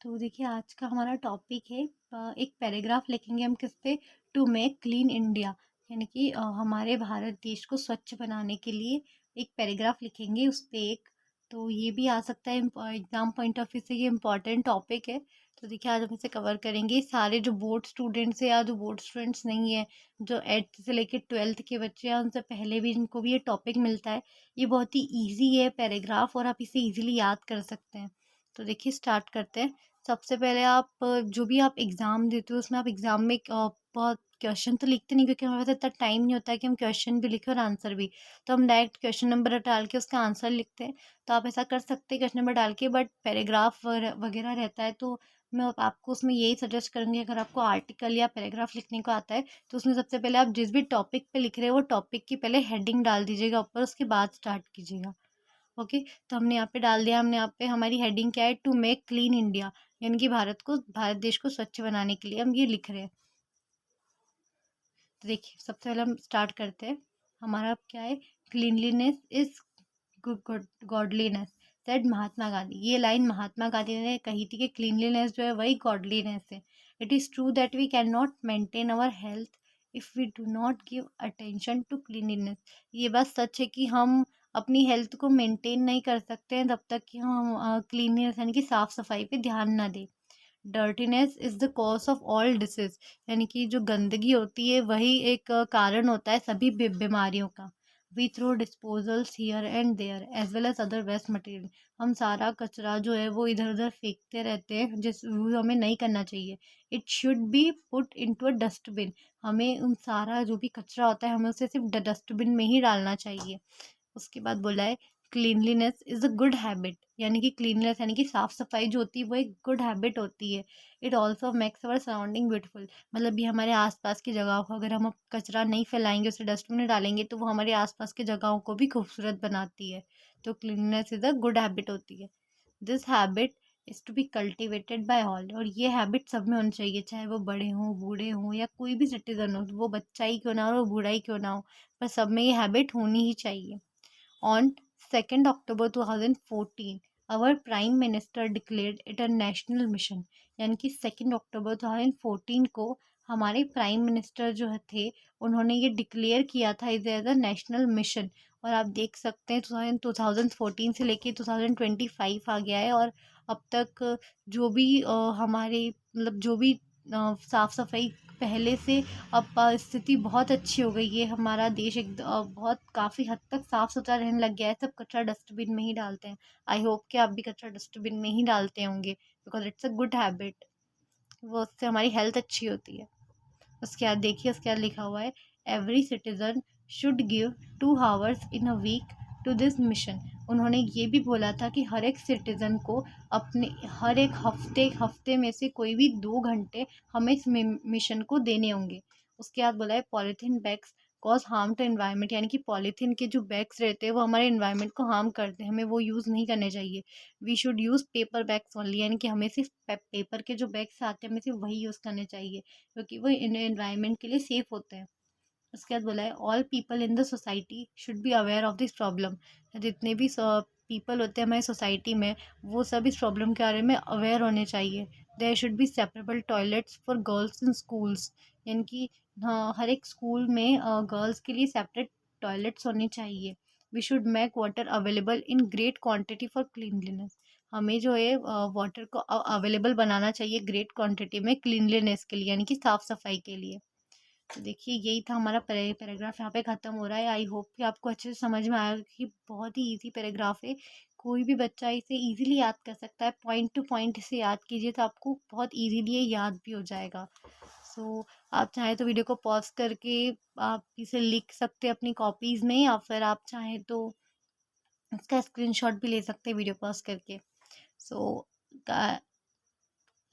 तो देखिए आज का हमारा टॉपिक है एक पैराग्राफ लिखेंगे हम किस पे, टू मेक क्लीन इंडिया। यानी कि हमारे भारत देश को स्वच्छ बनाने के लिए एक पैराग्राफ लिखेंगे उस पे एक। तो ये भी आ सकता है एग्जाम पॉइंट ऑफ व्यू से, ये इम्पॉर्टेंट टॉपिक है। तो देखिए आज हम इसे कवर करेंगे। सारे जो बोर्ड स्टूडेंट्स हैं या जो बोर्ड स्टूडेंट्स नहीं है, जो 8th से लेकर 12th के बच्चे हैं, उनसे पहले भी इनको भी ये टॉपिक मिलता है। ये बहुत ही ईजी है पैराग्राफ और आप इसे ईजिली याद कर सकते हैं। तो देखिए स्टार्ट करते हैं। सबसे पहले आप जो भी आप एग्ज़ाम देते हो उसमें आप एग्ज़ाम में बहुत क्वेश्चन तो लिखते नहीं, क्योंकि हमारे पास इतना टाइम नहीं होता है कि हम क्वेश्चन भी लिखें और आंसर भी। तो हम डायरेक्ट क्वेश्चन नंबर डाल के उसका आंसर लिखते हैं। तो आप ऐसा कर सकते हैं क्वेश्चन नंबर डाल के, बट पैराग्राफ वगैरह रहता है तो मैं आपको उसमें यही सजेस्ट करूँगी, अगर आपको आर्टिकल या पैराग्राफ लिखने को आता है तो उसमें सबसे पहले आप जिस भी टॉपिक पे लिख रहे हो वो टॉपिक की पहले हेडिंग डाल दीजिएगा ऊपर, उसके बाद स्टार्ट कीजिएगा। ओके। तो हमने यहाँ पे डाल दिया, हमने यहाँ पे हमारी हेडिंग क्या है, टू मेक क्लीन इंडिया, यानी कि भारत देश को स्वच्छ बनाने के लिए हम ये लिख रहे हैं। तो देखिए सबसे पहले हम स्टार्ट करते हैं। हमारा क्या है, cleanliness is godliness, said Mahatma Gandhi. ये लाइन महात्मा गांधी ने कही थी कि क्लीनलीनेस जो है वही गॉडलीनेस है। It is true that we can not maintain our health if we do not give attention to cleanliness. ये बात सच है कि हम अपनी हेल्थ को मेंटेन नहीं कर सकते हैं तब तक कि हम क्लीनलीनेस यानी कि साफ़ सफाई पे ध्यान ना दें। Dirtiness is the cause of all disease, यानी कि जो गंदगी होती है वही एक कारण होता है सभी बीमारियों का। We throw disposals here and there as well as other waste material. हम सारा कचरा जो है वो इधर उधर फेंकते रहते हैं, जिस वो हमें नहीं करना चाहिए। It should be put into a dustbin. हमें उन सारा जो भी कचरा होता है हमें उसे सिर्फ डस्टबिन में ही डालना चाहिए। उसके बाद बोला है cleanliness is a good habit, यानी कि क्लीनलीनेस यानी कि साफ़ सफाई जो होती है वो एक गुड हैबिट होती है। It also makes our surrounding beautiful, मतलब ये हमारे आसपास की जगहों को, अगर हम कचरा नहीं फैलाएंगे उसे डस्टबिन में डालेंगे तो वो हमारे आसपास की जगहों को भी खूबसूरत बनाती है। तो cleanliness is a good habit होती है। This habit is to be cultivated by all, और ये हैबिट सब में होनी चाहिए, चाहे वो बड़े हों बूढ़े हों या कोई भी सिटीजन हो, वो बच्चा ही क्यों ना हो वो बूढ़ा ही क्यों ना हो, पर सब में ये हैबिट होनी ही चाहिए। On 2nd October 2014, our Prime Minister declared it a national mission, यानी कि 2nd October 2014 को हमारे प्राइम मिनिस्टर जो थे उन्होंने ये डिक्लेयर किया था is as a national mission. और आप देख सकते हैं 2014 से लेके 2025 आ गया है, और अब तक जो भी हमारे मतलब जो भी साफ सफाई पहले से अब स्थिति बहुत अच्छी हो गई है। हमारा देश एक बहुत काफ़ी हद तक साफ़ सुथरा रहने लग गया है, सब कचरा डस्टबिन में ही डालते हैं। आई होप कि आप भी कचरा डस्टबिन में ही डालते होंगे, because it's a good habit. वो उससे हमारी हेल्थ अच्छी होती है। उसके बाद देखिए उसके बाद लिखा हुआ है, every citizen should give 2 hours in a week to this mission. उन्होंने ये भी बोला था कि हर एक सिटीज़न को अपने हर एक हफ्ते में से कोई भी 2 घंटे हमें इस मिशन को देने होंगे। उसके बाद बोला है, polythene bags cause harm to environment, यानी कि पॉलीथीन के जो बैग्स रहते हैं वो हमारे एनवायरनमेंट को हार्म करते हैं, हमें वो यूज़ नहीं करने चाहिए। We should use paper bags only, यानी कि हमें सिर्फ पेपर के जो बैग्स आते हैं हमें सिर्फ वही यूज़ करने चाहिए, क्योंकि वो एनवायरनमेंट के लिए सेफ होते हैं। उसके बाद बोला है, all people in the society should be aware of this problem. जितने भी पीपल होते हैं हमारी सोसाइटी में वो सब इस प्रॉब्लम के बारे में अवेयर होने चाहिए। There should be separable toilets for girls in schools, यानी कि हाँ हर एक स्कूल में गर्ल्स के लिए सेपरेट टॉयलेट्स होने चाहिए। We should make water available in great quantity for cleanliness. हमें जो है वाटर को अवेलेबल बनाना चाहिए ग्रेट क्वांटिटी में क्लीनलीनेस के लिए, यानी कि साफ़ सफाई के लिए। तो देखिए यही था हमारा पैराग्राफ यहाँ पे ख़त्म हो रहा है। आई होप कि आपको अच्छे से समझ में आया कि बहुत ही इजी पैराग्राफ है, कोई भी बच्चा इसे इजीली याद कर सकता है। पॉइंट टू पॉइंट इसे याद कीजिए तो आपको बहुत इजीली ये याद भी हो जाएगा। सो आप चाहें तो वीडियो को पॉज करके आप इसे लिख सकते हैं अपनी कॉपीज़ में, या फिर आप चाहें तो इसका स्क्रीनशॉट भी ले सकते हैं वीडियो पॉज करके। सो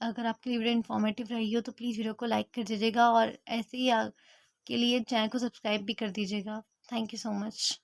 अगर आपके लिए वीडियो इन्फॉर्मेटिव रही हो तो प्लीज़ वीडियो को लाइक कर दीजिएगा, और ऐसे ही के लिए चैनल को सब्सक्राइब भी कर दीजिएगा। Thank you so much.